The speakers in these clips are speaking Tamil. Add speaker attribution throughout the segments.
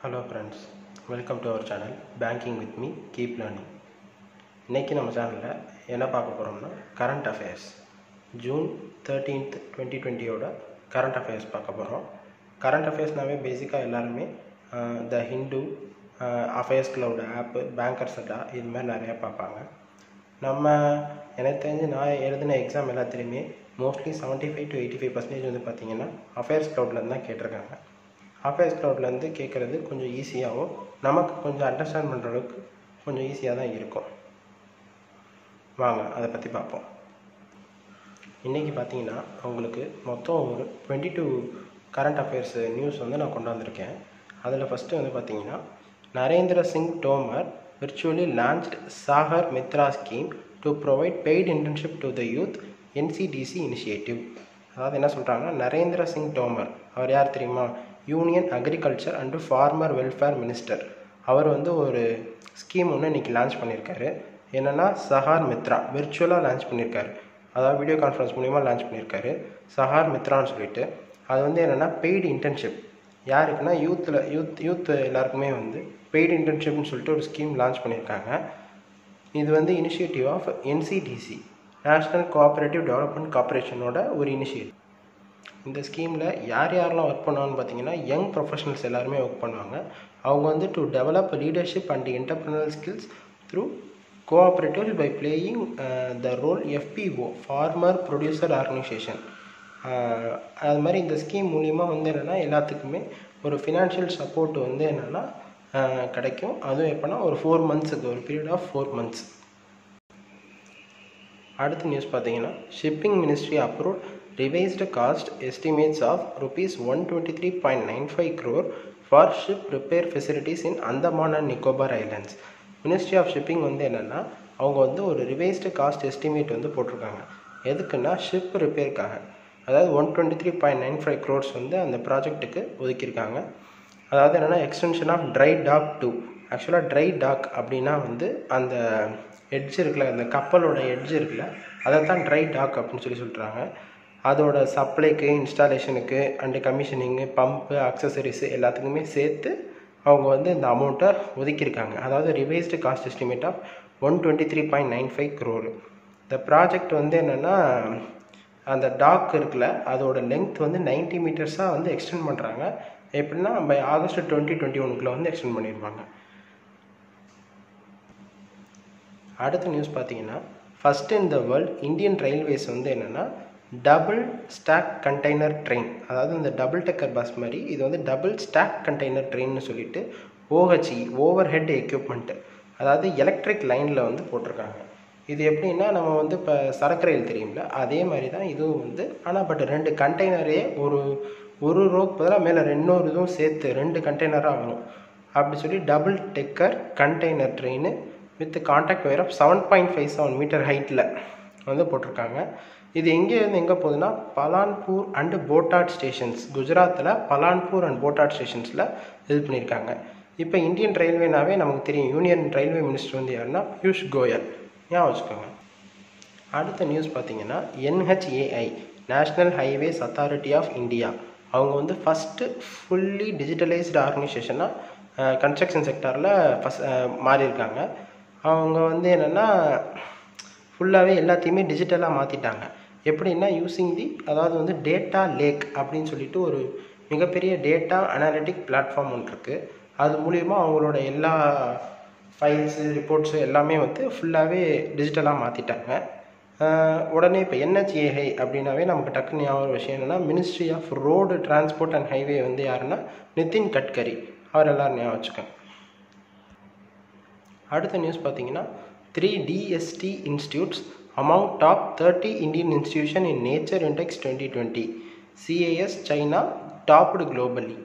Speaker 1: Hello friends, welcome to our channel Banking with me, Keep Learning. இன்னைக்கு நம்ம சேனலில் என்ன பார்க்க போகிறோம்னா current affairs June 13th 2020 current affairs பார்க்க போகிறோம். கரண்ட் அஃபேர்ஸ்னாவே பேசிக்காக எல்லாருமே த ஹிந்து, அஃபேர்ஸ் க்ளவுட் ஆப்பு, பேங்கர்ஸ் அட்டா இது மாதிரி நிறையா பார்ப்பாங்க. நம்ம எனக்கு தெரிஞ்சு நான் எழுதின எக்ஸாம் எல்லாத்துலேயுமே மோஸ்ட்லி 75 to 85% வந்து பார்த்திங்கன்னா அஃபேர்ஸ் க்ளவுட்லேருந்து தான் கேட்டிருக்காங்க. அஃபேர்ஸ் க்ளவுட்லேருந்து கேட்குறது கொஞ்சம் ஈஸியாகவும் நமக்கு கொஞ்சம் அண்டர்ஸ்டாண்ட் பண்ணுற அளவுக்கு கொஞ்சம் ஈஸியாக தான் இருக்கும். வாங்க அதை பற்றி பார்ப்போம். இன்றைக்கி பார்த்தீங்கன்னா உங்களுக்கு மொத்தம் ஒரு 22 கரண்ட் அஃபேர்ஸ் நியூஸ் வந்து நான் கொண்டு வந்திருக்கேன். அதில் ஃபஸ்ட்டு வந்து பார்த்திங்கன்னா Narendra Singh Tomar virtually launched Sagar Mitra scheme to provide paid internship to the youth NCDC initiative. அதாவது என்ன சொல்கிறாங்கன்னா நரேந்திர சிங் தோமர் அவர் யார் தெரியுமா? Union agriculture and farmer welfare minister. அவர் வந்து ஒரு ஸ்கீம் ஒன்று இன்றைக்கி லான்ச் பண்ணியிருக்காரு. என்னென்னா சஹார் மித்ரா விர்ச்சுவலாக லான்ச் பண்ணியிருக்காரு. அதாவது வீடியோ கான்ஃபரன்ஸ் மூலிமா லான்ச் பண்ணியிருக்காரு சஹார் மித்ரான்னு சொல்லிட்டு. அது வந்து என்னென்னா பெய்டு இன்டர்ன்ஷிப் யாருக்குன்னா யூத் எல்லாருக்குமே வந்து பெய்டு இன்டர்ன்ஷிப்னு சொல்லிட்டு ஒரு ஸ்கீம் லான்ச் பண்ணியிருக்காங்க. இது வந்து initiative of NCDC, national cooperative development கார்பரேஷனோட ஒரு இனிஷியேட்டிவ். இந்த ஸ்கீமில் யாரெல்லாம் ஒர்க் பண்ணுவாங்கன்னு பார்த்தீங்கன்னா யங் ப்ரொஃபஷனல்ஸ் எல்லாருமே ஒர்க் பண்ணுவாங்க. அவங்க வந்து to develop leadership and entrepreneurial skills through cooperative by playing the role FPO, farmer producer organisation. அது மாதிரி இந்த ஸ்கீம் மூலிமா வந்து என்னென்னா எல்லாத்துக்குமே ஒரு ஃபினான்ஷியல் சப்போர்ட் வந்து என்னென்னா கிடைக்கும். அதுவும் எப்போனா ஒரு 4 months, ஒரு பீரியட் ஆஃப் 4 months. அடுத்த நியூஸ் பார்த்தீங்கன்னா shipping ministry approve revised cost estimates of ₹123.95 crore for ship repair facilities in Andaman and Nicobar islands. Ministry of shipping வந்து என்னென்னா அவங்க வந்து ஒரு ரிவைஸ்டு காஸ்ட் எஸ்டிமேட் வந்து போட்டிருக்காங்க. எதுக்குன்னா ஷிப் ரிப்பேருக்காக. அதாவது 123.95 crores வந்து அந்த ப்ராஜெக்ட்டுக்கு ஒதுக்கியிருக்காங்க. அதாவது என்னென்னா எக்ஸ்டென்ஷன் ஆஃப் ட்ரை டாக் 2. ஆக்சுவலாக ட்ரை டாக் அப்படின்னா வந்து அந்த எட்ஜ் இருக்குல்ல, அந்த கப்பலோட எட்ஜ் இருக்குல்ல, அதை தான் ட்ரை டாக் அப்படின்னு சொல்கிறாங்க. அதோட சப்ளைக்கு, இன்ஸ்டாலேஷனுக்கு அண்டு கமிஷனிங்கு, பம்பு, அக்சசரிஸு எல்லாத்துக்குமே சேர்த்து அவங்க வந்து இந்த அமௌண்ட்டை ஒதுக்கியிருக்காங்க. அதாவது revised cost estimate of 123.95 crore. இந்த ப்ராஜெக்ட் வந்து என்னென்னா அந்த டாக் இருக்குல்ல அதோட லென்த் வந்து 90 meters வந்து எக்ஸ்டெண்ட் பண்ணுறாங்க. எப்படின்னா பை ஆகஸ்ட் 2021 வந்து எக்ஸ்டெண்ட் பண்ணியிருப்பாங்க. அடுத்த நியூஸ் பார்த்தீங்கன்னா first in the world Indian railways வந்து என்னென்னா டபுள் ஸ்டாக் கண்டெய்னர் ட்ரெயின், அதாவது இந்த டபுள் டெக்கர் பஸ் மாதிரி இது வந்து டபுள் ஸ்டாக் கண்டெய்னர் ட்ரெயின்னு சொல்லிட்டு OHE, ஓவர் ஹெட் எக்யூப்மெண்ட்டு, அதாவது எலக்ட்ரிக் லைனில் வந்து போட்டிருக்காங்க. இது எப்படின்னா நம்ம வந்து இப்போ சரக்கு ரயில் தெரியும்ல அதே மாதிரி தான் இதுவும் வந்து, ஆனால் பட் 2 கண்டெய்னரே ஒரு ரோக்கு பதிலாக மேலே இன்னொரு இதுவும் சேர்த்து 2 கண்டெய்னராக வரும். அப்படி சொல்லி double decker container train with contact wire of 7.57 meter ஹைட்டில் வந்து போட்டிருக்காங்க. இது எங்கேருந்து எங்கே போகுதுன்னா பலான்பூர் அண்டு போட்டாட் ஸ்டேஷன்ஸ், குஜராத்தில் பலான்பூர் அண்ட் போட்டாட் ஸ்டேஷன்ஸில் இது பண்ணியிருக்காங்க. இப்போ இந்தியன் ரயில்வேனாவே நமக்கு தெரியும், யூனியன் ரயில்வே மினிஸ்டர் வந்து யாருன்னா பியூஷ் கோயல், ஞாபகம் வச்சுக்கோங்க. அடுத்த நியூஸ் பார்த்தீங்கன்னா NHAI, national highways authority of India. அவங்க வந்து ஃபஸ்ட்டு ஃபுல்லி டிஜிட்டலைஸ்டு ஆர்கனைசேஷனாக கன்ஸ்ட்ரக்ஷன் செக்டாரில் மாறியிருக்காங்க. அவங்க வந்து என்னென்னா ஃபுல்லாகவே எல்லாத்தையுமே டிஜிட்டலாக மாற்றிட்டாங்க. எப்படின்னா அதாவது வந்து டேட்டா லேக் அப்படின்னு சொல்லிட்டு ஒரு மிகப்பெரிய டேட்டா அனாலிட்டிக் பிளாட்ஃபார்ம் ஒன்று இருக்குது. அது மூலிமா அவங்களோட எல்லா ஃபைல்ஸு, ரிப்போர்ட்ஸு எல்லாமே வந்து ஃபுல்லாகவே டிஜிட்டலாக மாற்றிட்டாங்க. உடனே இப்போ NHAI அப்படின்னாவே நமக்கு டக்குன்னு ஞாபகம் விஷயம் என்னென்னா ministry off road transport and highway வந்து யாருன்னா நிதின் கட்கரி, அவர் எல்லோரும் ஞாபகம் வச்சுக்கோங்க. அடுத்த நியூஸ் பார்த்தீங்கன்னா 3 DST institutes among top 30 Indian institution in nature index 2020. CAS China topped globally.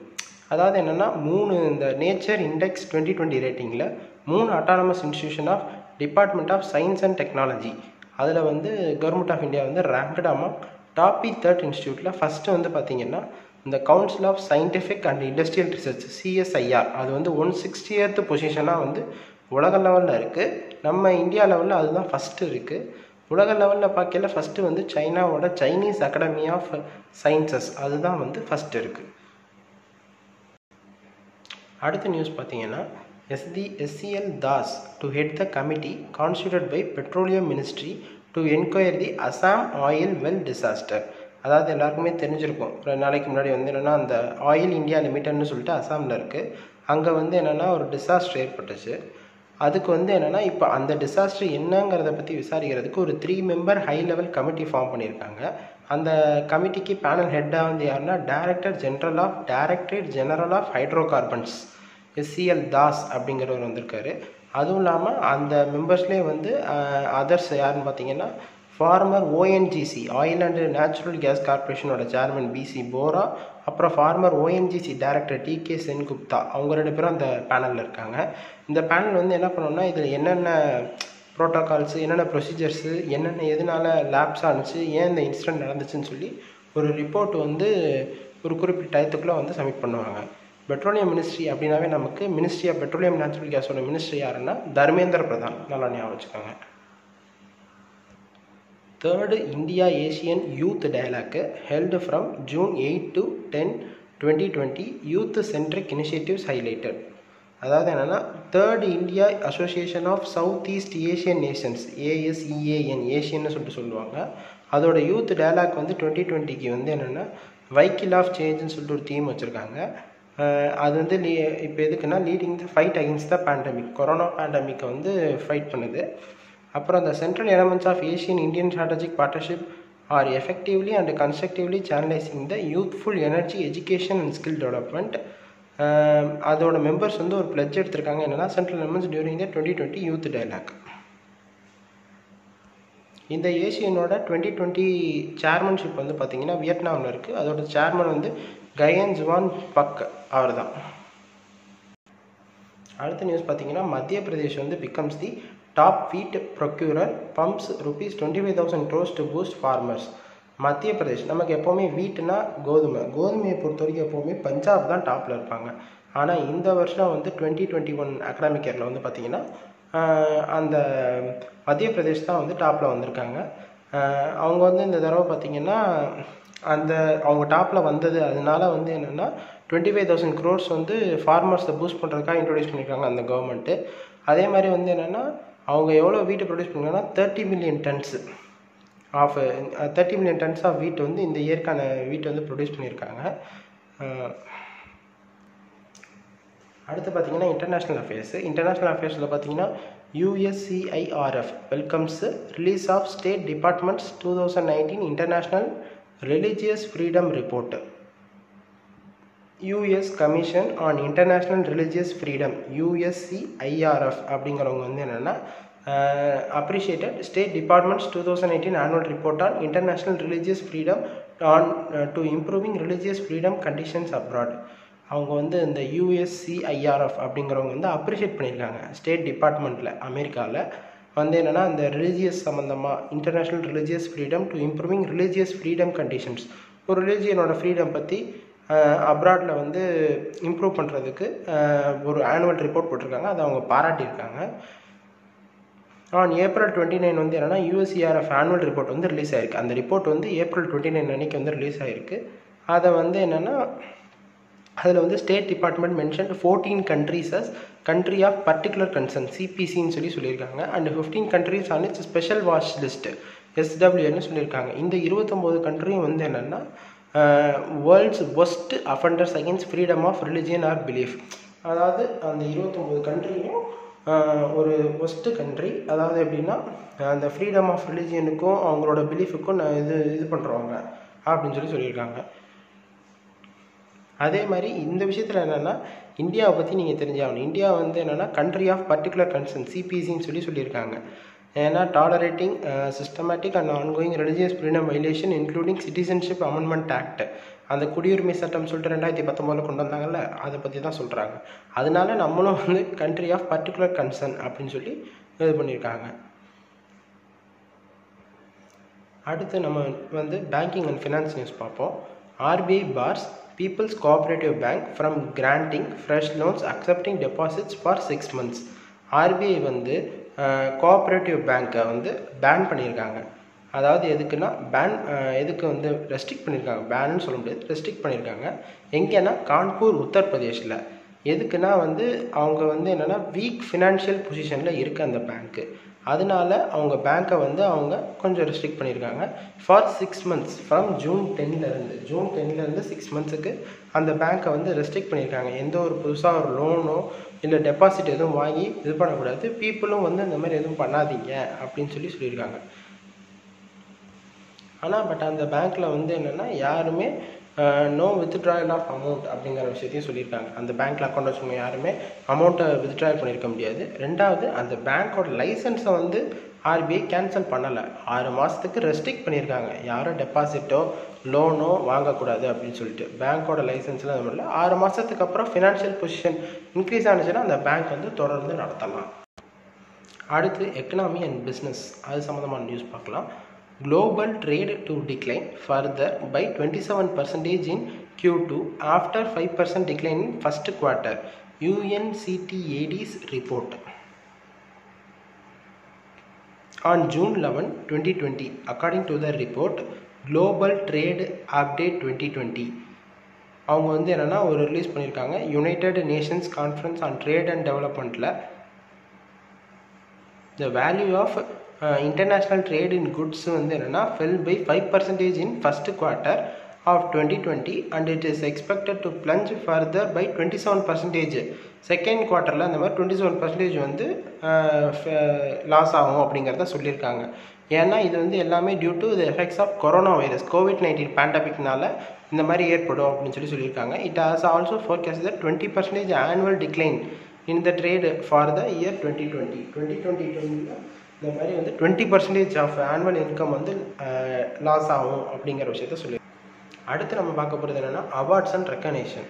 Speaker 1: அதாவது என்னென்னா 3 இந்த நேச்சர் இண்டெக்ஸ் 2020 ரேட்டிங்கில் 3 autonomous institution of department of science and technology அதில் வந்து கவர்மெண்ட் ஆஃப் இந்தியா வந்து ரேங்க்டு அமௌங் டாப் 30 இன்ஸ்டியூட்டில் ஃபஸ்ட்டு வந்து பார்த்திங்கன்னா இந்த council of scientific and industrial research CSIR அது வந்து 160th பொசிஷனாக வந்து உலக லெவலில் இருக்குது. நம்ம இந்தியா லெவலில் அதுதான் ஃபஸ்ட்டு இருக்குது. உலக லெவலில் பார்க்கல ஃபஸ்ட்டு வந்து சைனாவோட சைனீஸ் அகாடமி ஆஃப் சயின்சஸ் அதுதான் வந்து ஃபஸ்ட்டு இருக்குது. அடுத்த நியூஸ் பார்த்தீங்கன்னா SCL Das to head the committee constituted by Petroleum Ministry to enquire the Assam oil well disaster. அதாவது எல்லாருக்குமே தெரிஞ்சிருக்கும், 2 நாளைக்கு முன்னாடி வந்து என்னென்னா அந்த ஆயில் இந்தியா லிமிட்டட்னு சொல்லிட்டு அசாமில் இருக்குது. அங்கே வந்து என்னென்னா ஒரு டிசாஸ்டர் ஏற்பட்டுச்சு. அதுக்கு வந்து என்னென்னா இப்போ அந்த டிசாஸ்டர் என்னங்கிறத பற்றி விசாரிக்கிறதுக்கு ஒரு 3 member high level committee form பண்ணியிருக்காங்க. அந்த கமிட்டிக்கு பேனல் ஹெட்டாக வந்து யாருன்னா directorate general of hydrocarbons SCL Das அப்படிங்கிறவர் வந்திருக்காரு. அதுவும் இல்லாமல் அந்த மெம்பர்ஸ்லேயே வந்து அதர்ஸ் யாருன்னு பார்த்தீங்கன்னா farmer ONGC oil and natural gas கார்பரேஷனோட சேர்மன் BC போரா, அப்புறம் farmer ONGC director TK Sengupta, அவங்க 2 பேரும் அந்த பேனலில் இருக்காங்க. இந்த பேனல் வந்து என்ன பண்ணோம்னா இதில் என்னென்ன ப்ரோட்டோகால்ஸு, என்னென்ன ப்ரொசீஜர்ஸு, என்னென்ன எதனால் லேப்ஸ் ஆனிச்சு, ஏன் இந்த இன்சிடென்ட் நடந்துச்சுன்னு சொல்லி ஒரு ரிப்போர்ட் வந்து ஒரு குறிப்பிட்ட டயத்துக்குள்ளே வந்து சப்மிட் பண்ணுவாங்க. பெட்ரோலியம் மினிஸ்ட்ரி அப்படின்னாவே நமக்கு மினிஸ்ட்ரி ஆஃப் பெட்ரோலியம் நேச்சுரல் கேஸோட மினிஸ்ட்ரி யாருன்னா தர்மேந்திர பிரதான், நல்லா ஞாபகம் வச்சுக்கோங்க. 3rd India Asian Youth Dialogue held from June 8 to 10, 2020. Youth Centric Initiatives highlighted. அதாவது என்னென்னா 3rd India Association of Southeast Asian Nations ASEAN ஏஷியன்னு சொல்லுவாங்க. அதோட யூத் டயலாக் வந்து 2020க்கு வந்து என்னென்னா வைக்கிள் ஆஃப் சேஞ்சுன்னு சொல்லிட்டு ஒரு தீம் வச்சுருக்காங்க. அது வந்து இப்போ எதுக்குன்னா leading the fight against the pandemic, corona பேண்டமிக்கை வந்து ஃபைட் பண்ணுது. அப்புறம் அந்த central elements of ASEAN Indian strategic partnership are effectively and constructively channelising the youthful energy education and skill development. அதோட மெம்பர்ஸ் வந்து ஒரு பிளட்ஜ் எடுத்திருக்காங்க, என்னென்னா central elements during the 2020 youth dialogue. இந்த ஏஷியனோட 2020 சேர்மன்ஷிப் வந்து பார்த்திங்கன்னா வியட்நாமில் இருக்குது. அதோட சேர்மன் வந்து கயன் ஜுவான் பக் அவர் தான். அடுத்த நியூஸ் பார்த்திங்கன்னா மத்திய பிரதேஷ் வந்து becomes the top wheat procurer, pumps ₹25,000 crores to boost farmers. Madhya Pradesh நமக்கு எப்போவுமே வீட்டுனா கோதுமையை பொறுத்த வரைக்கும் எப்போவுமே பஞ்சாப் தான் டாப்பில் இருப்பாங்க. ஆனால் இந்த வருஷம் வந்து 2021 அகாடமிக் இயரில் வந்து பார்த்திங்கன்னா அந்த மத்திய பிரதேஷ் தான் வந்து டாப்பில் வந்திருக்காங்க. அவங்க வந்து இந்த தடவை பார்த்திங்கன்னா அவங்க டாப்பில் வந்தது அதனால வந்து என்னென்னா 25,000 crores வந்து ஃபார்மர்ஸை பூஸ்ட் பண்ணுறதுக்காக இன்ட்ரடியூஸ் பண்ணியிருக்காங்க அந்த கவர்மெண்ட்டு. அதே மாதிரி வந்து என்னென்னா அவங்க எவ்வளோ வீட்டை ப்ரொடியூஸ் பண்ணியிருக்காங்கன்னா 30 மில்லியன் டன்ஸ் ஆஃப் வீட் வந்து இந்த இயற்கான வீட்டை வந்து ப்ரொடியூஸ் பண்ணியிருக்காங்க. அடுத்து பார்த்திங்கன்னா இன்டர்நேஷ்னல் அஃபேர்ஸில் பார்த்திங்கன்னா USCIRF welcomes release of state departments 2019 international religious freedom report. US commission on international religious freedom USCIRF அப்படிங்கிறவங்க வந்து என்னென்னா appreciated state departments 2018 annual report on international religious freedom on to improving religious freedom conditions abroad. அவங்க வந்து இந்த USCIRF அப்படிங்கிறவங்க வந்து அப்ரிஷியேட் பண்ணியிருக்காங்க ஸ்டேட் டிபார்ட்மெண்ட்டில் அமெரிக்காவில் வந்து என்னென்னா அந்த ரிலீஜியஸ் சம்மந்தமாக international religious freedom to improving religious freedom conditions, ஒரு ரிலீஜியனோட ஃப்ரீடம் பற்றி அப்ராடில் வந்து இம்ப்ரூவ் பண்ணுறதுக்கு ஒரு ஆனுவல் ரிப்போர்ட் போட்டிருக்காங்க. அதை அவங்க பாராட்டியிருக்காங்க. ஆன் April 29 வந்து என்னென்னா USCIRF ஆனுவல் ரிப்போர்ட் வந்து ரிலீஸ் ஆகிருக்கு. அந்த ரிப்போர்ட் வந்து April 29 அன்றைக்கி வந்து ரிலீஸ் ஆகிருக்கு. அதை வந்து என்னென்னா அதில் வந்து state department mention 14 countries as country of particular concern CPCன்னு சொல்லியிருக்காங்க. And 15 countries on its special watch list SWLன்னு சொல்லியிருக்காங்க. இந்த 29 கண்ட்ரியும் வந்து என்னென்னா world's worst offenders against freedom of religion or belief. அதாவது அந்த 29 கண்ட்ரியும் ஒரு ஒஸ்ட்டு கண்ட்ரி, அதாவது எப்படின்னா அந்த ஃப்ரீடம் ஆஃப் ரிலிஜியனுக்கும் அவங்களோட பிலீஃபுக்கும் இது பண்ணுறவங்க அப்படின்னு சொல்லியிருக்காங்க. அதே மாதிரி இந்த விஷயத்தில் என்னென்னா இந்தியாவை பற்றி நீங்கள் தெரிஞ்சாகணும். இந்தியா வந்து என்னென்னா கண்ட்ரி ஆஃப் பர்டிகுலர் கன்சர்ன் CPCன்னு சொல்லியிருக்காங்க. ஏன்னா tolerating systematic and ongoing religious freedom violation including citizenship amendment act, அந்த குடியுரிமை சட்டம் சொல்லிட்டு 2019 கொண்டு வந்தாங்கல்ல, அதை பற்றி தான் சொல்கிறாங்க. அதனால நம்மளும் வந்து கண்ட்ரி ஆஃப் பர்டிகுலர் கன்சர்ன் அப்படின்னு சொல்லி இது பண்ணியிருக்காங்க. அடுத்து நம்ம வந்து பேங்கிங் அண்ட் ஃபினான்ஸ் நியூஸ் பார்ப்போம். RBI bars People's Cooperative Bank from granting fresh loans accepting deposits for 6 months. RBI வந்து கோஆப்ரேட்டிவ் பேங்க்கை வந்து பேன் பண்ணியிருக்காங்க. அதாவது எதுக்குன்னா எதுக்கு வந்து ரெஸ்ட்ரிக்ட் பண்ணியிருக்காங்க, பேன்னு சொல்ல முடியாது, ரெஸ்ட்ரிக்ட் பண்ணியிருக்காங்க. எங்கேன்னா கான்பூர் உத்தரப்பிரதேஷில். எதுக்குன்னா வந்து அவங்க வந்து என்னென்னா வீக் ஃபினான்ஷியல் பொசிஷனில் இருக்குது அந்த பேங்க்கு. அதனால அவங்க பேங்க்கை வந்து அவங்க கொஞ்சம் ரெஸ்ட்ரிக்ட் பண்ணியிருக்காங்க ஃபார் 6 months ஃப்ரம் ஜூன் 10லேருந்து 6 monthsக்கு அந்த பேங்க்கை வந்து ரெஸ்ட்ரிக்ட் பண்ணியிருக்காங்க. எந்த ஒரு புதுசாக ஒரு லோனோ இல்லை டெபாசிட் எதுவும் வாங்கி இது பண்ணக்கூடாது, பீப்புளும் வந்து இந்த மாதிரி எதுவும் பண்ணாதீங்க அப்படின்னு சொல்லியிருக்காங்க. ஆனால் அந்த பேங்க்கில் வந்து என்னென்னா யாருமே நோ வித்ட்ராயல் ஆஃப் அமௌண்ட் அப்படிங்கிற விஷயத்தையும் சொல்லியிருக்காங்க. அந்த பேங்க்கில் அக்கௌண்ட் வச்சுக்கோங்க யாருமே அமௌண்ட்டை வித்ட்ராயல் பண்ணியிருக்க முடியாது. ரெண்டாவது, அந்த பேங்க்கோட லைசன்ஸை வந்து ஆர்பிஐ கேன்சல் பண்ணலை, 6 மாதத்துக்கு ரெஸ்ட்ரிக்ட் பண்ணியிருக்காங்க. யாரும் டெபாசிட்டோ லோனோ வாங்கக்கூடாது அப்படின்னு சொல்லிட்டு பேங்க்கோட லைசன்ஸில் அது பண்ணல. 6 மாதத்துக்கு அப்புறம் ஃபினான்ஷியல் பொசிஷன் இன்க்ரீஸ் ஆனிச்சுன்னா அந்த பேங்க் வந்து தொடர்ந்து நடத்தலாம். அடுத்து எக்கனாமி அண்ட் பிஸ்னஸ், அது சம்மந்தமான நியூஸ் பார்க்கலாம். Global trade to decline further by 27% in Q2 after 5% decline in first quarter, UNCTAD's report. On June 11, 2020, according to the report, Global Trade Update 2020, அவங்க வந்து என்னென்னா ஒரு ரிலீஸ் பண்ணியிருக்காங்க. United Nations conference on trade and டெவலப்மெண்ட்டில் the value of international trade in goods வந்து என்னென்னா fell by 5% in first quarter of 2020 and it is expected to plunge further by 27% second குவார்ட்டரில் அந்த மாதிரி 27% வந்து லாஸ் ஆகும் அப்படிங்கிறத சொல்லியிருக்காங்க. ஏன்னா இது வந்து எல்லாமே due to the effects of coronavirus, COVID-19 பேண்டமிக்னால இந்த மாதிரி ஏற்படும் அப்படின்னு சொல்லியிருக்காங்க. It has also forecast the 20% annual decline in the trade for the year 2020 இந்த மாதிரி வந்து 20% ஆஃப் ஆனுவல் இன்கம் வந்து லாஸ் ஆகும் அப்படிங்கிற விஷயத்த சொல்லி. அடுத்து நம்ம பார்க்க போகிறது என்னென்னா awards and recognition.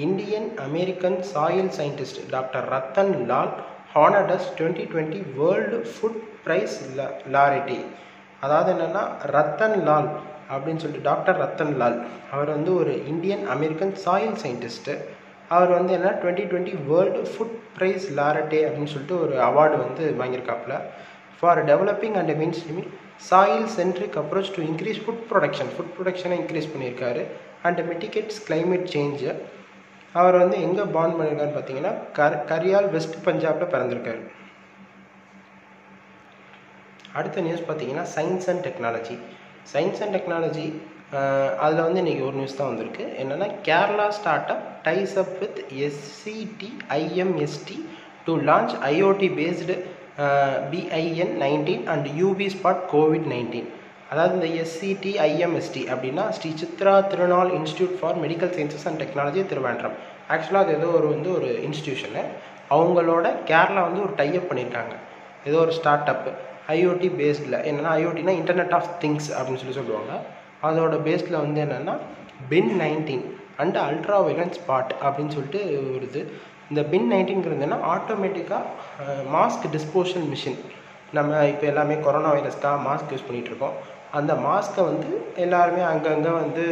Speaker 1: Indian American soil scientist doctor Rattan Lal honoured as 2020 world food prize laureate. அதாவது என்னென்னா ரத்தன் லால் அப்படின்னு சொல்லிட்டு டாக்டர் ரத்தன் லால் அவர் வந்து ஒரு இந்தியன் அமெரிக்கன் சாயில் சயின்டிஸ்ட்டு. அவர் வந்து என்ன 2020 வேர்ல்டு ஃபுட் ப்ரைஸ் லாரட்டே அப்படின்னு சொல்லிட்டு ஒரு அவார்டு வந்து வாங்கியிருக்காப்புல for developing and mainstreaming soil centric approach to increase food ப்ரொடக்ஷனை இன்க்ரீஸ் பண்ணியிருக்காரு அண்ட் மிட்டிகேட்ஸ் கிளைமேட் சேஞ்சு. அவர் வந்து எங்கே பார்ன் பண்ணியிருக்காருன்னு பார்த்தீங்கன்னா கரியால் வெஸ்ட் பஞ்சாபில் பிறந்திருக்காரு. அடுத்த நியூஸ் பார்த்தீங்கன்னா சயின்ஸ் அண்ட் டெக்னாலஜி. அதில் வந்து இன்றைக்கி ஒரு நியூஸ் தான் வந்திருக்கு. என்னென்னா Kerala start up ties up with SCTIMST to launch IoT based BIN19 and UV spot COVID-19. அதாவது இந்த SCTIMST அப்படின்னா ஸ்ரீ சித்ரா திருநாள் institute for medical sciences and technology Trivandrum. ஆக்சுவலாக அது ஏதோ ஒரு இன்ஸ்டியூஷனு, அவங்களோட கேரளா வந்து ஒரு டைப் பண்ணியிருக்காங்க. ஏதோ ஒரு ஸ்டார்ட் அப் IoT பேஸ்டில், என்னென்னா IoTனா இன்டர்நெட் ஆஃப் திங்ஸ் அப்படின்னு சொல்லுவாங்க. அதோட பேஸில் வந்து என்னென்னா BIN19 அண்ட் அல்ட்ரா வைலன்ட் ஸ்பாட் அப்படின்னு சொல்லிட்டு வருது. இந்த BIN19ங்கிறதுனா ஆட்டோமேட்டிக்காக மாஸ்க் டிஸ்போசல் மிஷின். நம்ம இப்போ எல்லாமே கொரோனா வைரஸ்க்காக மாஸ்க் யூஸ் பண்ணிகிட்ருக்கோம். அந்த மாஸ்க்கை வந்து எல்லாருமே அங்கங்கே வந்து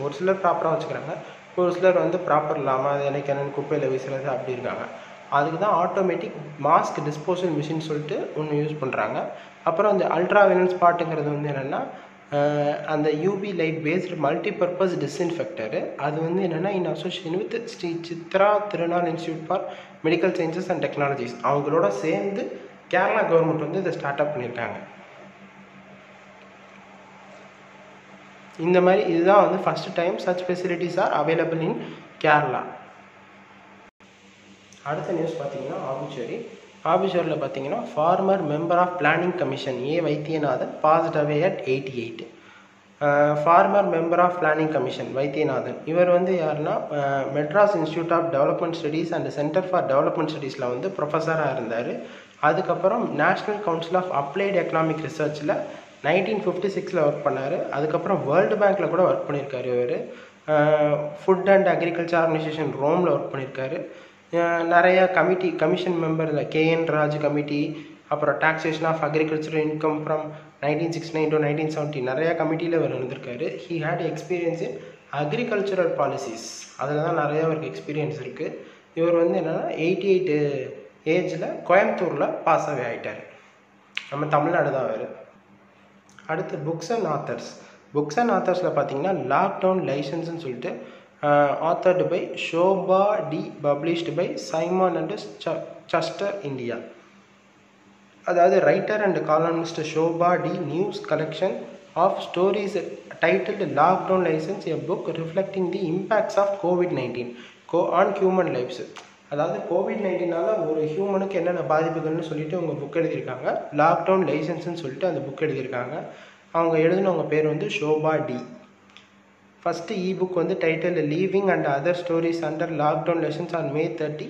Speaker 1: ஒரு சிலர் ப்ராப்பராக வச்சுக்கிறாங்க, ஒரு சிலர் வந்து ப்ராப்பர் இல்லாமல் அது எனக்கு என்னென்னு குப்பையில் வீசுறது அப்படி இருக்காங்க. அதுக்கு தான் ஆட்டோமேட்டிக் மாஸ்க் டிஸ்போசல் மிஷின் சொல்லிட்டு ஒன்று யூஸ் பண்ணுறாங்க. அப்புறம் அந்த அல்ட்ரா வைலன்ட் ஸ்பாட்டுங்கிறது வந்து என்னென்னா அந்த UV light based multipurpose disinfector. அது வந்து என்னென்னா in association with Sri Chitra திருநாள் institute for medical sciences and technologies அவங்களோட சேர்ந்து கேரளா கவர்மெண்ட் வந்து இதை ஸ்டார்ட் அப் பண்ணியிருக்காங்க. இந்த மாதிரி இதுதான் வந்து first time such facilities are available in Kerala. அடுத்த நியூஸ் பார்த்தீங்கன்னா ஆபிச்சேரியில் பார்த்தீங்கன்னா former member of planning commission Vaidyanathan passed away at 88. Former member of planning commission Vaidyanathan இவர் வந்து யாருன்னா Madras institute of development studies and centre for development ஸ்டடீஸில் வந்து ப்ரொஃபஸராக இருந்தார். அதுக்கப்புறம் national council of applied economic ரிசர்ச்சில் 1956 ஒர்க் பண்ணார். அதுக்கப்புறம் வேர்ல்டு பேங்க்கில் கூட ஒர்க் பண்ணியிருக்காரு. இவர் ஃபுட் அண்ட் அக்ரிகல்ச்சர் ஆர்கனைசேஷன் ரோமில் ஒர்க் பண்ணியிருக்காரு. நிறைய commission member KN Raj committee, அப்புறம் taxation of agriculture income from 1969 to 1970 நிறையா கமிட்டியில் இவர் இருந்திருக்காரு. He had experience in agricultural policies, அதில் தான் நிறையா அவருக்கு எக்ஸ்பீரியன்ஸ் இருக்குது. இவர் வந்து என்னென்னா 88 ஏஜில் கோயம்புத்தூரில் பாஸ் அவே ஆகிட்டார். நம்ம தமிழ்நாடு தான் அவர். அடுத்து புக்ஸ் அண்ட் ஆத்தர்ஸில் பார்த்தீங்கன்னா லாக்டவுன் லைசன்ஸ்ன்னு சொல்லிட்டு authored by Shobha D, published by Simon and Schuster, India. அதாவது writer and columnist Shobhaa De news collection of stories titled lockdown liaisons a book reflecting the impacts of COVID-19 on human lifes. அதாவது COVID-19னால ஒரு ஹியூமனுக்கு என்னென்ன பாதிப்புகள்னு சொல்லிட்டு அவங்க புக் எழுதியிருக்காங்க. லாக்டவுன் லைசன்ஸ்ன்னு சொல்லிட்டு அந்த புக் எழுதியிருக்காங்க. அவங்க எழுதினவங்க பேர் வந்து ஷோபா டி. ஃபஸ்ட்டு புக் வந்து title living and other stories under lockdown lessons on May 30.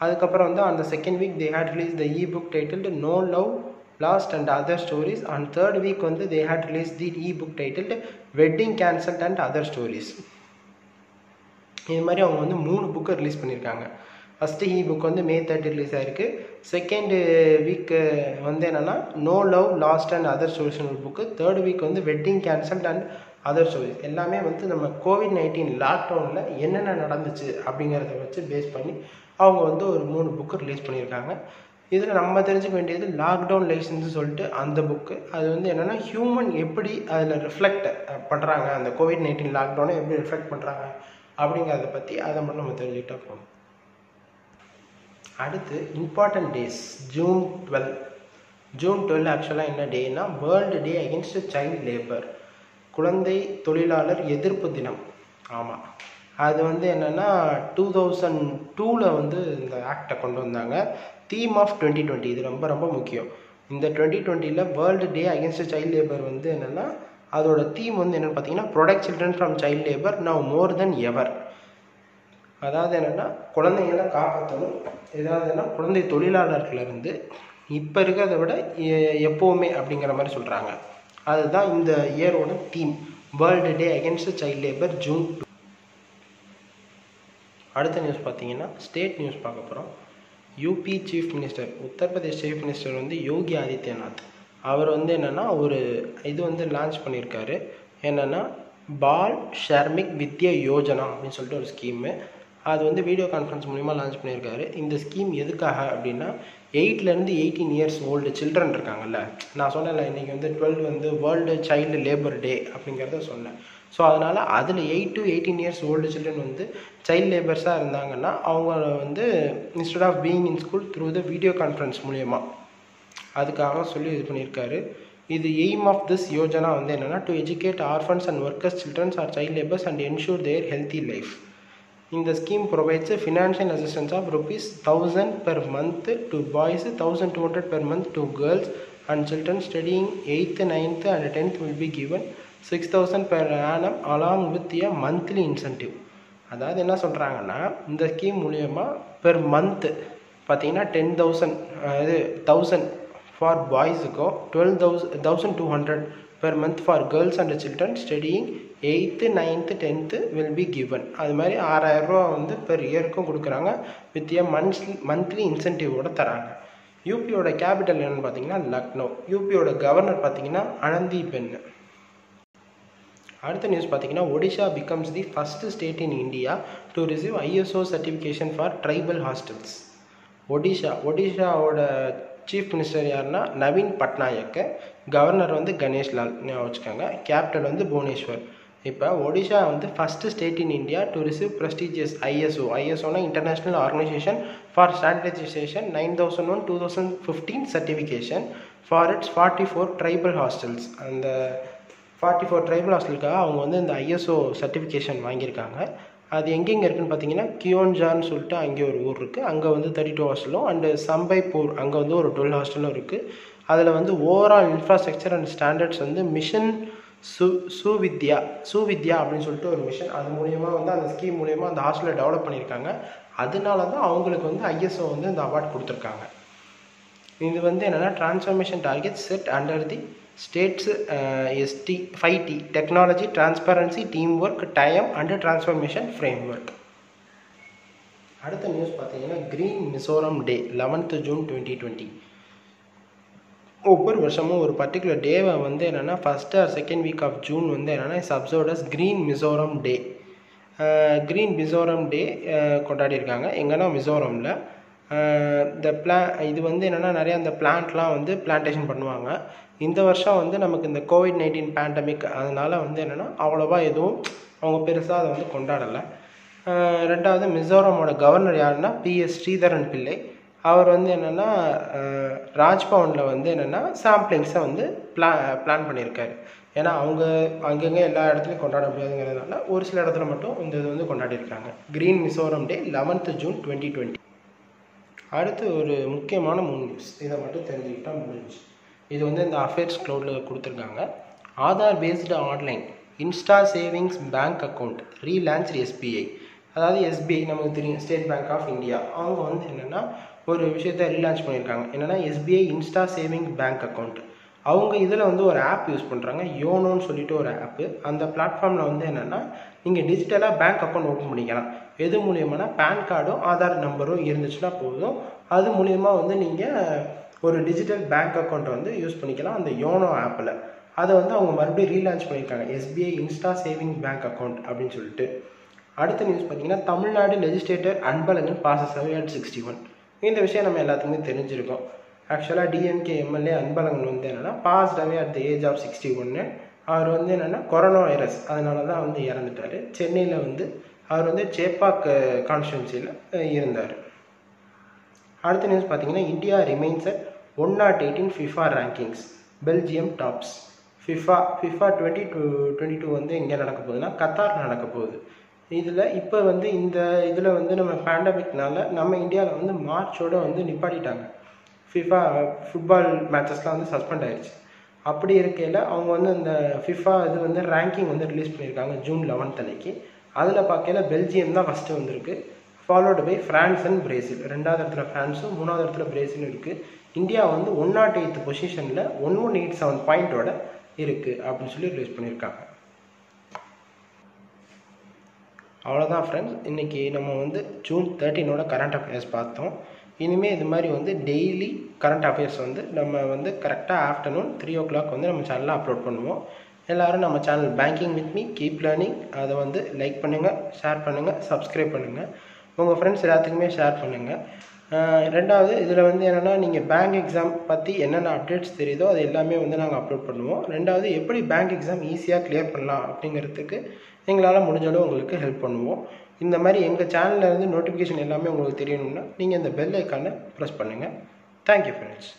Speaker 1: அதுக்கப்புறம் வந்து அந்த second week they had release the book titled no love lost and other stories. And third week வந்து they had release the book titled wedding cancelled and other stories. இது மாதிரி அவங்க வந்து 3 புக்கை ரிலீஸ் பண்ணியிருக்காங்க. ஃபஸ்ட்டு புக் வந்து May 30 ரிலீஸ் ஆகிருக்கு. செகண்ட் வீக்கு வந்து என்னென்னா no love lost and other ஸ்டோரிஸ்னு ஒரு புக்கு. தேர்ட் வீக் வந்து wedding cancelled and other stories. எல்லாமே வந்து நம்ம COVID-19 லாக்டவுனில் என்னென்ன நடந்துச்சு அப்படிங்கிறத வச்சு பேஸ் பண்ணி அவங்க வந்து ஒரு 3 புக்கு ரிலீஸ் பண்ணியிருக்காங்க. இதில் நம்ம தெரிஞ்சுக்க வேண்டியது லாக்டவுன் லைசன்ஸ் சொல்லிட்டு அந்த புக்கு. அது வந்து என்னென்னா ஹியூமன் எப்படி அதில் ரிஃப்ளெக்ட் பண்ணுறாங்க, அந்த COVID-19 லாக்டவுனை எப்படி ரிஃப்ளெக்ட் பண்ணுறாங்க அப்படிங்கிறத பற்றி அதை மட்டும் நம்ம தெரிஞ்சுக்கிட்டா போகணும். அடுத்து இம்பார்ட்டன்ட் டேஸ். June 12 ஆக்சுவலாக என்ன டேனா world day against child labour, குழந்தை தொழிலாளர் எதிர்ப்பு தினம். ஆமாம், அது வந்து என்னென்னா 2002 வந்து இந்த ஆக்டை கொண்டு வந்தாங்க. தீம் ஆஃப் 2020, இது ரொம்ப ரொம்ப முக்கியம். இந்த 2020 world day against child labour வந்து என்னென்னா அதோட தீம் வந்து என்னென்னு பார்த்தீங்கன்னா protect children from child labour now more than ever. அதாவது என்னென்னா குழந்தைங்களை காப்பாற்றணும். ஏதாவதுன்னா குழந்தை தொழிலாளர்களிருந்து இப்போ இருக்கிறத விட எப்போவுமே அப்படிங்கிற மாதிரி சொல்கிறாங்க. அதுதான் இந்த இயரோட theme, world day against child labour June 2. அடுத்த நியூஸ் பார்த்தீங்கன்னா ஸ்டேட் நியூஸ் பார்க்க போகிறோம். UP chief minister, Uttar Pradesh chief minister வந்து யோகி ஆதித்யநாத். அவர் வந்து என்னென்னா ஒரு இது வந்து லான்ச் பண்ணியிருக்காரு. என்னென்னா பால் ஷர்மிக் வித்யா யோஜனா அப்படின்னு சொல்லிட்டு ஒரு ஸ்கீமு. அது வந்து வீடியோ கான்ஃபரன்ஸ் மூலிமா லான்ச் பண்ணியிருக்காரு. இந்த ஸ்கீம் எதுக்காக அப்படின்னா 8லேருந்து 18 இயர்ஸ் ஓல்டு சில்ட்ரன் இருக்காங்கல்ல, நான் சொன்னேன்ல இன்றைக்கி வந்து 12 வந்து வேர்ல்டு சைல்டு லேபர் டே அப்படிங்கிறத சொன்னேன். ஸோ அதனால் அதில் 8 to 18 இயர்ஸ் ஓல்டு சில்ட்ரன் வந்து சைல்டு லேபர்ஸாக இருந்தாங்கன்னா அவங்க வந்து instead of being in school through the video conference மூலயமா அதுக்காக சொல்லி இது பண்ணியிருக்காரு. இது எய்ம் ஆஃப் திஸ் யோஜனா வந்து என்னென்னா to educate orphans and workers childrens or child labours and ensure their healthy life. இந்த scheme provides financial assistance of ₹1000 per month to boys, 1200 per month to girls, and children studying 8th, 9th and 10th will be given 6000 per annum along with a monthly incentive. அதாவது என்ன சொல்கிறாங்கன்னா இந்த ஸ்கீம் மூலயமா பெர் மந்த்து பார்த்தீங்கன்னா 10,000 for பாய்ஸுக்கும் 12,200 per month for girls and children studying 8th, 9th, 10th will be given. அது மாதிரி 6000 ரூபா வந்து பெர் இயருக்கும் கொடுக்குறாங்க வித் ஏ மந்த்லி இன்சென்டிவோட தராங்க. யூபியோட கேபிட்டல் என்னென்னு பார்த்தீங்கன்னா லக்னோ. யூபியோட கவர்னர் பார்த்தீங்கன்னா ஆனந்தி பென். அடுத்த நியூஸ் பார்த்தீங்கன்னா Odisha becomes the first state in India to receive ISO certification for tribal hostels. ஒடிஷாவோட சீஃப் மினிஸ்டர் யாருன்னா நவீன் பட்நாயக், கவர்னர் வந்து கணேஷ் லால் வச்சுக்கோங்க, கேபிட்டல் வந்து புவனேஸ்வர். இப்போ ஒடிஷா வந்து first state in India to receive prestigious ஐஎஸ்ஓனா international organisation for standardisation 9001-2015 certification for its 44 tribal hostels. அந்த 44 ட்ரைபல் ஹாஸ்டலுக்காக அவங்க வந்து இந்த ISO சர்டிஃபிகேஷன் வாங்கியிருக்காங்க. அது எங்கெங்கே இருக்குதுன்னு பார்த்தீங்கன்னா கியோன்ஜான்னு சொல்லிட்டு அங்கே ஒரு ஊர் இருக்குது, அங்கே வந்து 32 ஹாஸ்டலும், அண்டு சம்பைப்பூர் அங்கே வந்து ஒரு 12 ஹாஸ்டலும் இருக்குது. அதில் வந்து ஓவரால் இன்ஃப்ராஸ்ட்ரக்சர் அண்ட் ஸ்டாண்டர்ட்ஸ் வந்து மிஷன் சுவித்யா அப்படின்னு சொல்லிட்டு ஒரு மிஷன், அது மூலயமா வந்து அந்த ஸ்கீம் மூலயமா அந்த ஹாஸ்டலை டெவலப் பண்ணியிருக்காங்க. அதனால தான் அவங்களுக்கு வந்து ISO வந்து இந்த அவார்ட் கொடுத்துருக்காங்க. இது வந்து என்னென்னா transformation target set under the states ST5T technology transparency team work time and transformation frame work. அடுத்த நியூஸ் பார்த்தீங்கன்னா கிரீன் மிசோரம் டே 11th June 2020. ஒவ்வொரு வருஷமும் ஒரு பர்டிகுலர் டேவை வந்து என்னென்னா first or second week of June வந்து என்னென்னா it's observed as green Mizoram day. Green Mizoram day கொண்டாடியிருக்காங்க எங்கன்னா மிசோரமில். இது வந்து என்னென்னா நிறையா அந்த பிளான்ட்லாம் வந்து பிளான்டேஷன் பண்ணுவாங்க. இந்த வருஷம் வந்து நமக்கு இந்த COVID-19 பேண்டமிக் அதனால் வந்து என்னென்னா அவ்வளோவா எதுவும் அவங்க பெருசாக அதை வந்து கொண்டாடலை. ரெண்டாவது மிசோரமோட கவர்னர் யாருன்னா பிஎஸ் ஸ்ரீதரன் பிள்ளை. அவர் வந்து என்னென்னா ராஜ்பவனில் வந்து என்னென்னா சாம்பிளிங்ஸை வந்து பிளான் பண்ணியிருக்காரு. ஏன்னா அவங்க அங்கங்கே எல்லா இடத்துலையும் கொண்டாட முடியாதுங்கிறதுனால ஒரு சில இடத்துல மட்டும் இந்த இது வந்து கொண்டாடிருக்காங்க. க்ரீன் மிசோரம் டே 11th June 2020. அடுத்து ஒரு முக்கியமான 3 நியூஸ், இதை மட்டும் தெரிஞ்சுக்கிட்டால் முடிஞ்சு. இது வந்து இந்த அஃபேர்ஸ் க்ளவுடில் கொடுத்துருக்காங்க. Aadhaar based online Insta savings bank account relaunch SBI. அதாவது எஸ்பிஐ நமக்கு தெரியும், ஸ்டேட் பேங்க் ஆஃப் இந்தியா. அவங்க வந்து என்னென்னா ஒரு விஷயத்தை ரீலான்ச் பண்ணியிருக்காங்க. என்னென்னா SBI Insta saving bank account. அவங்க இதில் வந்து ஒரு ஆப் யூஸ் பண்ணுறாங்க, யோனோன்னு சொல்லிட்டு ஒரு ஆப்பு. அந்த பிளாட்ஃபார்மில் வந்து என்னென்னா நீங்கள் டிஜிட்டலாக பேங்க் அக்கௌண்ட் ஓப்பன் பண்ணிக்கலாம். எது மூலியமானா பேன் கார்டும் ஆதார் நம்பரும் இருந்துச்சுன்னா போதும். அது மூலயமா வந்து நீங்கள் ஒரு டிஜிட்டல் பேங்க் அக்கௌண்ட்டை வந்து யூஸ் பண்ணிக்கலாம் அந்த யோனோ ஆப்பில். அதை வந்து அவங்க மறுபடியும் ரீலான்ச் பண்ணியிருக்காங்க, SBI Insta saving bank account அப்படின்னு சொல்லிட்டு. அடுத்த நியூஸ் பார்த்தீங்கன்னா Tamil Nadu legislator Anbazhagan bosses away at 61. இந்த விஷயம் நம்ம எல்லாத்துக்குமே தெரிஞ்சிருக்கோம். ஆக்சுவலாக டிஎம்கே எம்எல்ஏ அன்பழகன் வந்து என்னென்னா past away at the age of 61. அவர் வந்து என்னென்னா கொரோனா வைரஸ் அதனால தான் வந்து இறந்துட்டார். சென்னையில் வந்து அவர் வந்து சேப்பாக் கான்ஸ்டியூன்சியில் இருந்தார். அடுத்த நியூஸ் பார்த்தீங்கன்னா India remains at 108 in FIFA rankings, Belgium tops. FIFA 2022 வந்து எங்கே நடக்க போகுதுன்னா கத்தாரில் நடக்க போகுது. இதில் இப்போ வந்து இந்த இதில் வந்து நம்ம பேண்டமிக்னால நம்ம இந்தியாவில் வந்து மார்ச்சோடு வந்து நிப்பாட்டிட்டாங்க. FIFA ஃபுட்பால் மேட்சஸ்லாம் வந்து சஸ்பெண்ட் ஆயிடுச்சு. அப்படி இருக்கையில் அவங்க வந்து இந்த FIFA இது வந்து ரேங்கிங் வந்து ரிலீஸ் பண்ணியிருக்காங்க June 11th அன்னைக்கு. அதில் பார்க்கையில பெல்ஜியம் தான் ஃபஸ்ட்டு வந்திருக்கு, followed by France and Brazil. 2வது இடத்துல ஃப்ரான்ஸும் 3வது இடத்துல பிரேசிலும் இருக்குது. இந்தியா வந்து 108th பொசிஷனில் 1187 பாயிண்டோட இருக்குது அப்படின்னு சொல்லி ரிலீஸ் பண்ணியிருக்காங்க. அவ்வளோதான் ஃப்ரெண்ட்ஸ், இன்றைக்கி நம்ம வந்து June 13 கரண்ட் அஃபேர்ஸ் பார்த்தோம். இனிமேல் இது மாதிரி வந்து டெய்லி கரண்ட் அஃபேர்ஸ் வந்து நம்ம வந்து கரெக்டாக ஆஃப்டர்நூன் 3 o'clock வந்து நம்ம சேனலில் அப்லோட் பண்ணுவோம். எல்லோரும் நம்ம channel banking with me keep learning அதை வந்து லைக் பண்ணுங்கள், ஷேர் பண்ணுங்கள், சப்ஸ்கிரைப் பண்ணுங்கள், உங்கள் ஃப்ரெண்ட்ஸ் எல்லாத்துக்குமே ஷேர் பண்ணுங்கள். ரெண்டாவது இதில் வந்து என்னென்னா நீங்கள் பேங்க் எக்ஸாம் பற்றி என்னென்ன அப்டேட்ஸ் தெரியுதோ அது எல்லாமே வந்து நாங்கள் அப்லோட் பண்ணுவோம். ரெண்டாவது எப்படி பேங்க் எக்ஸாம் ஈஸியாக கிளியர் பண்ணலாம் அப்படிங்கிறதுக்கு எங்களால் முடிஞ்சளவு உங்களுக்கு ஹெல்ப் பண்ணுவோம். இந்த மாதிரி எங்கள் சேனலில் இருந்து நோட்டிஃபிகேஷன் எல்லாமே உங்களுக்கு தெரியணும்னா நீங்கள் இந்த பெல் ஐக்கானை ப்ரெஸ் பண்ணுங்கள். Thank you friends.